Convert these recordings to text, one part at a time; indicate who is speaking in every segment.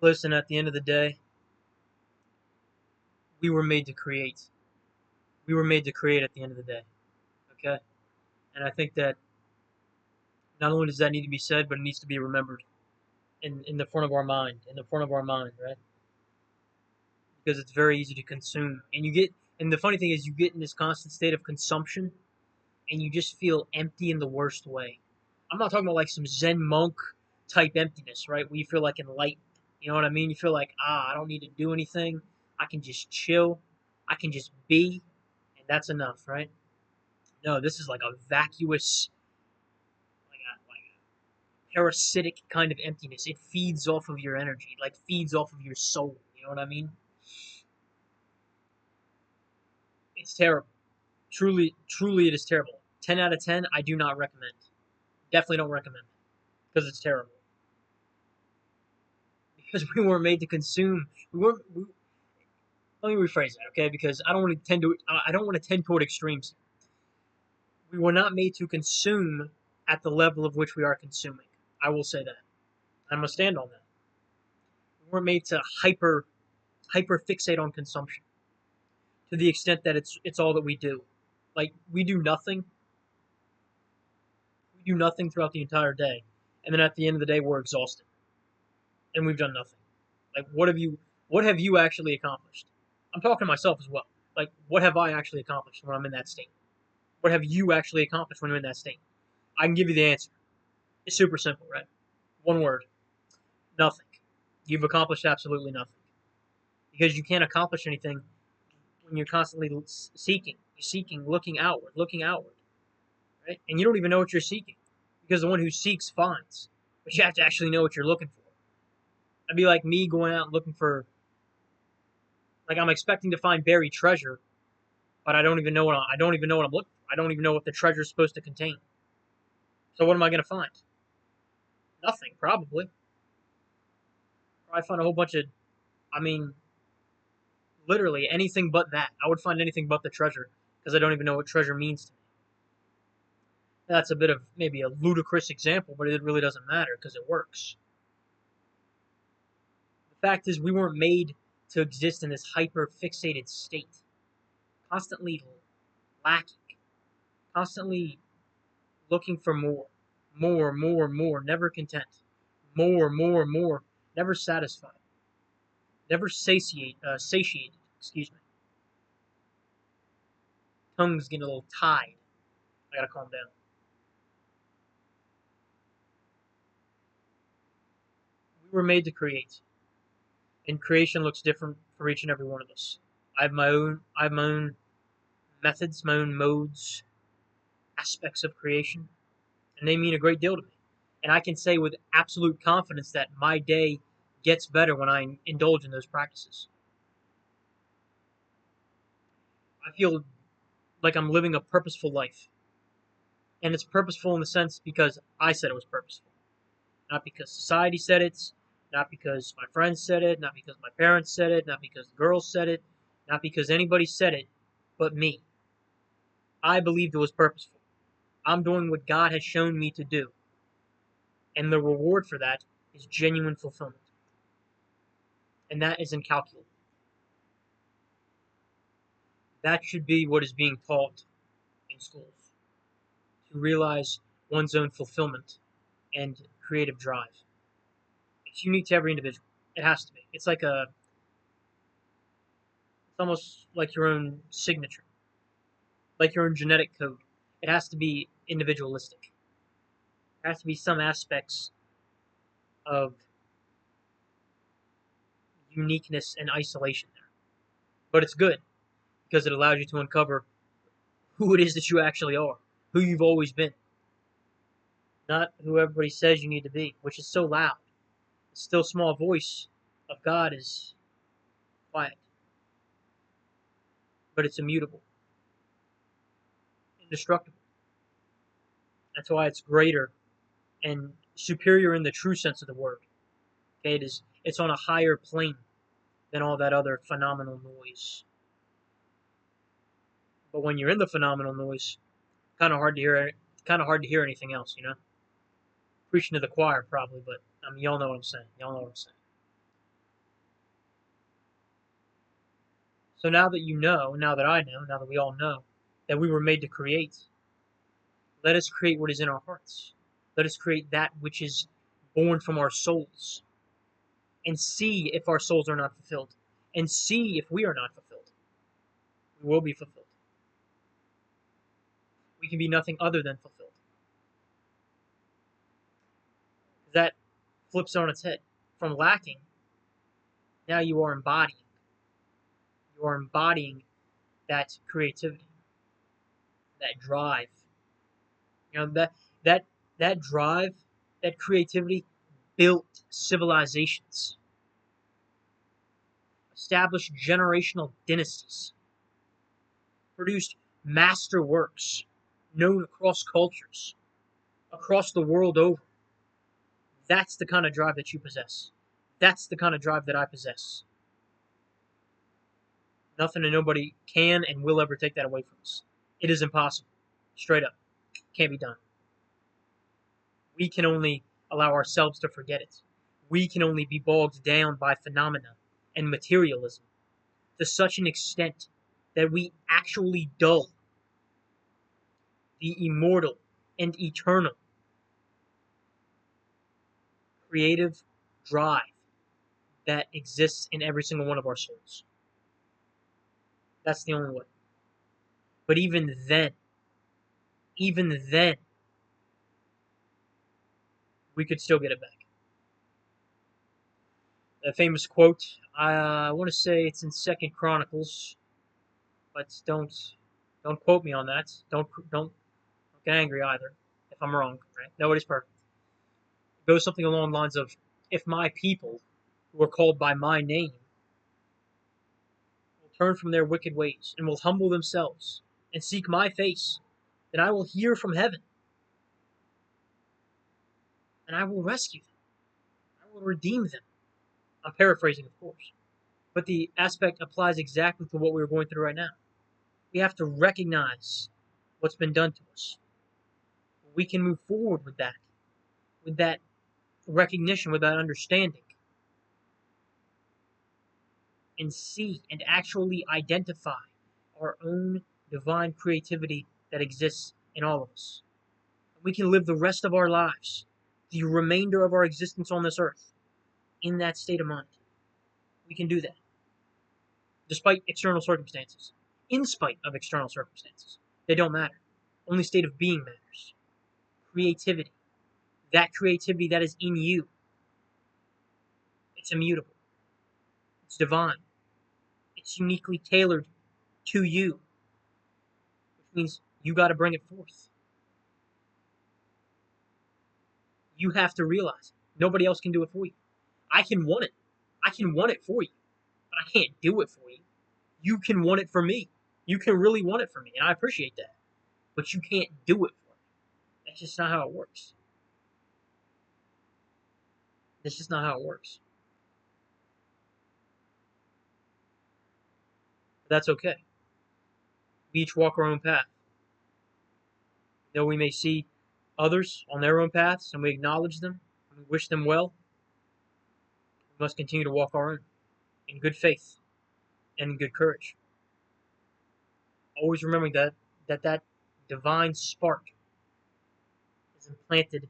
Speaker 1: Listen, at the end of the day, we were made to create. We were made to create at the end of the day. Okay? And I think that not only does that need to be said, but it needs to be remembered in the front of our mind. In the front of our mind, right? Because it's very easy to consume. And the funny thing is, you get in this constant state of consumption, and you just feel empty in the worst way. I'm not talking about like some Zen monk type emptiness, right? Where you feel like enlightened. You know what I mean? You feel like, I don't need to do anything. I can just chill. I can just be, and that's enough, right? No, this is like a vacuous, like a parasitic kind of emptiness. It feeds off of your energy, like feeds off of your soul. You know what I mean? It's terrible. Truly, truly, it is terrible. 10 out of 10, I do not recommend. Definitely don't recommend because it's terrible. Because we weren't made to consume. We weren't. Let me rephrase that, okay? Because I don't want to tend to. I don't want to tend toward extremes. We were not made to consume at the level of which we are consuming. I will say that. I'm gonna stand on that. We weren't made to hyper fixate on consumption to the extent that it's all that we do. Like we do nothing throughout the entire day, and then at the end of the day we're exhausted and we've done nothing. Like what have you actually accomplished? I'm talking to myself as well. Like what have I actually accomplished when I'm in that state? What have you actually accomplished when you're in that state? I can give you the answer. It's super simple, right? One word. Nothing. You've accomplished absolutely nothing. Because you can't accomplish anything when you're constantly seeking. You're seeking, looking outward, right? And you don't even know what you're seeking. Because the one who seeks finds. But you have to actually know what you're looking for. That'd be like me going out and looking for, like I'm expecting to find buried treasure, but I don't even know what I'm looking for. I don't even know what the treasure is supposed to contain. So what am I going to find? Nothing, probably. Probably find a whole bunch of, I mean, literally anything but that. I would find anything but the treasure because I don't even know what treasure means to me. That's a bit of maybe a ludicrous example, but it really doesn't matter because it works. The fact is, we weren't made to exist in this hyper fixated state, constantly lacking, constantly looking for more, never content, more, never satisfied, never satiated. Excuse me. Tongue's getting a little tied. I gotta calm down. We were made to create, and creation looks different for each and every one of us. I have my own methods, my own modes, aspects of creation, and they mean a great deal to me. And I can say with absolute confidence that my day gets better when I indulge in those practices. I feel like I'm living a purposeful life. And it's purposeful in the sense because I said it was purposeful. Not because society said it, not because my friends said it, not because my parents said it, not because the girls said it, not because anybody said it, but me. I believed it was purposeful. I'm doing what God has shown me to do. And the reward for that is genuine fulfillment. And that is incalculable. That should be what is being taught in schools. To realize one's own fulfillment and creative drive. It's unique to every individual. It has to be. It's almost like your own signature, like your own genetic code. It has to be individualistic. There has to be some aspects of uniqueness and isolation there. But it's good because it allows you to uncover who it is that you actually are, who you've always been, not who everybody says you need to be, which is so loud. The still small voice of God is quiet, but it's immutable, indestructible. That's why it's greater and superior in the true sense of the word. Okay, it's on a higher plane than all that other phenomenal noise. But when you're in the phenomenal noise, kind of hard to hear. Kind of hard to hear anything else, you know. Preaching to the choir, probably, but I mean, y'all know what I'm saying. Y'all know what I'm saying. So now that you know, now that I know, now that we all know, that we were made to create, let us create what is in our hearts. Let us create that which is born from our souls, and see if our souls are not fulfilled, and see if we are not fulfilled. We will be fulfilled. We can be nothing other than fulfilled. That flips on its head. From lacking, now you are embodying. You are embodying that creativity, that drive. You know that that drive, that creativity built civilizations, established generational dynasties, produced masterworks known across cultures, across the world over. That's the kind of drive that you possess. That's the kind of drive that I possess. Nothing and nobody can and will ever take that away from us. It is impossible. Straight up. Can't be done. We can only allow ourselves to forget it. We can only be bogged down by phenomena and materialism to such an extent that we actually dull the immortal and eternal creative drive that exists in every single one of our souls. That's the only way. But even then, we could still get it back. A famous quote, I want to say it's in Second Chronicles, but don't quote me on that. Don't get angry either if I'm wrong. Right? Nobody's perfect. It goes something along the lines of, "If my people, who are called by my name, will turn from their wicked ways and will humble themselves and seek my face, then I will hear from heaven, and I will rescue them. I will redeem them." I'm paraphrasing, of course, but the aspect applies exactly to what we're going through right now. We have to recognize what's been done to us. We can move forward with that recognition, with that understanding, and see and actually identify our own divine creativity that exists in all of us. We can live the rest of our lives, the remainder of our existence on this earth, in that state of mind. We can do that, despite external circumstances, in spite of external circumstances. They don't matter. Only state of being matters. Creativity. That creativity that is in you. It's immutable. It's divine. It's uniquely tailored to you, which means you got to bring it forth. You have to realize it. Nobody else can do it for you. I can want it. I can want it for you, but I can't do it for you. You can want it for me. You can really want it for me, and I appreciate that. But you can't do it for me. That's just not how it works. That's just not how it works. But that's okay. We each walk our own path. Though we may see others on their own paths, and we acknowledge them, and we wish them well, we must continue to walk our own in good faith and in good courage. Always remembering that divine spark is implanted in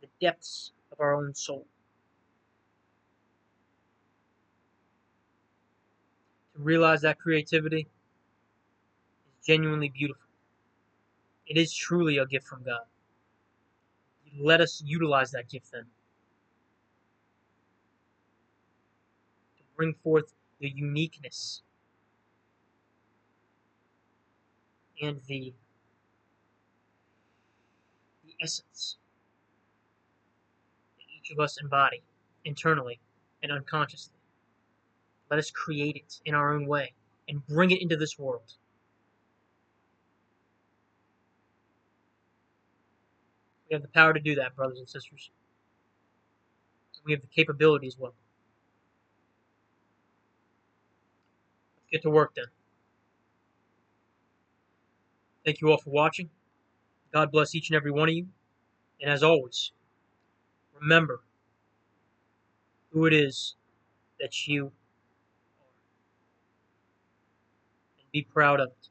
Speaker 1: the depths of our own soul. To realize that creativity is genuinely beautiful. It is truly a gift from God. Let us utilize that gift then to bring forth the uniqueness and the essence that each of us embody internally and unconsciously. Let us create it in our own way and bring it into this world. We have the power to do that, brothers and sisters. We have the capability as well. Let's get to work then. Thank you all for watching. God bless each and every one of you. And as always, remember who it is that you Be proud of it.